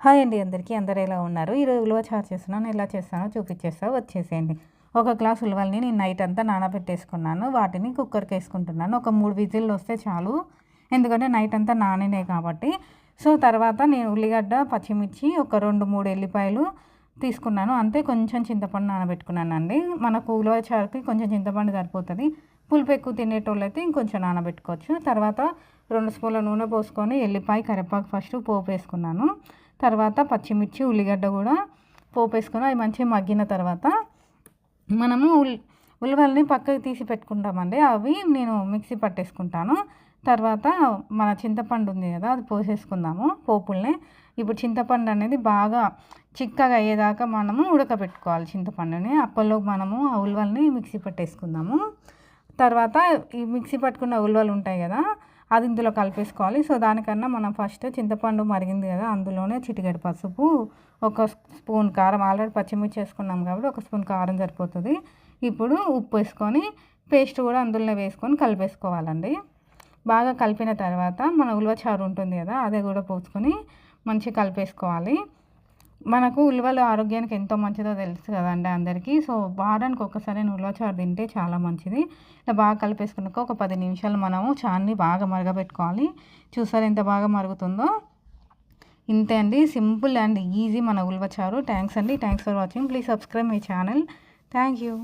Hi అండి అందరికీ. అందరూ ఎలా ఉన్నారు? ఈరోజు ఉలవ చారు చేస్తున్నాను. ఎలా చేస్తానో చూపించేస్తా, వచ్చేసేయండి. ఒక గ్లాస్ ఉలవల్ని నేను నైట్ అంతా నానబెట్టేసుకున్నాను. వాటిని కుక్కర్కి వేసుకుంటున్నాను. ఒక 3 విజిల్లు వస్తే చాలు, ఎందుకంటే నైట్ అంతా నానినాయి కాబట్టి. సో తర్వాత నేను ఉల్లిగడ్డ, పచ్చిమిర్చి, ఒక 2-3 ఎల్లిపాయలు తీసుకున్నాను. అంతే, కొంచెం చింతపండు నానబెట్టుకున్నానండి. మనకు ఉలవ చారుకి కొంచెం చింతపండు సరిపోతుంది. పులుపు ఎక్కువ తినేటోళ్ళు అయితే ఇంకొంచెం నానబెట్టుకోవచ్చు. తర్వాత 2 స్పూన్ల నూనె పోసుకొని ఎల్లిపాయ, కరివేపాకు ఫస్ట్ పోపు వేసుకున్నాను. తర్వాత పచ్చిమిర్చి, ఉల్లిగడ్డ కూడా పోపు వేసుకొని అవి మంచిగా మగ్గిన తర్వాత మనము ఉల్లిగడ్డని పక్కకి తీసి పెట్టుకుంటామండి. అవి నేను మిక్సీ పట్టేసుకుంటాను. తర్వాత మన చింతపండు ఉంది కదా, అది పోసేసుకుందాము పోపుల్ని. ఇప్పుడు చింతపండు అనేది బాగా చిక్కగా అయ్యేదాకా మనము ఉడకబెట్టుకోవాలి చింతపండుని. అప్పట్లో మనము ఆ ఉల్లిగడ్డని మిక్సీ పట్టేసుకుందాము. తర్వాత ఈ మిక్సీ పట్టుకున్న ఉల్లిగడ్డలు ఉంటాయి కదా, అది ఇందులో కలిపేసుకోవాలి. సో దానికన్నా మనం ఫస్ట్ చింతపండు మరిగింది కదా, అందులోనే చిటికెడు పసుపు, 1 స్పూన్ కారం, ఆల్రెడీ పచ్చిమిర్చి వేసుకున్నాం కాబట్టి 1 స్పూన్ కారం సరిపోతుంది. ఇప్పుడు ఉప్పు వేసుకొని పేస్ట్ కూడా అందులోనే వేసుకొని కలిపేసుకోవాలండి. బాగా కలిపిన తర్వాత మన ఉలవ చారు ఉంటుంది కదా, అదే కూడా పోసుకొని మంచిగా కలిపేసుకోవాలి. మనకు ఉలవలు ఆరోగ్యానికి ఎంతో మంచిదో తెలుసు కదండి అందరికీ. సో వారానికి ఒక్కసారి ఉలవ చారు తింటే చాలా మంచిది. ఇలా బాగా కలిపేసుకున్నాక ఒక 10 నిమిషాలు మనము చారుని బాగా మరగబెట్టుకోవాలి. చూసారు ఎంత బాగా మరుగుతుందో. ఇంతే అండి, సింపుల్ అండ్ ఈజీ మన ఉలవ చారు. థ్యాంక్స్ అండి. Thanks for watching. Please subscribe my channel. Thank you.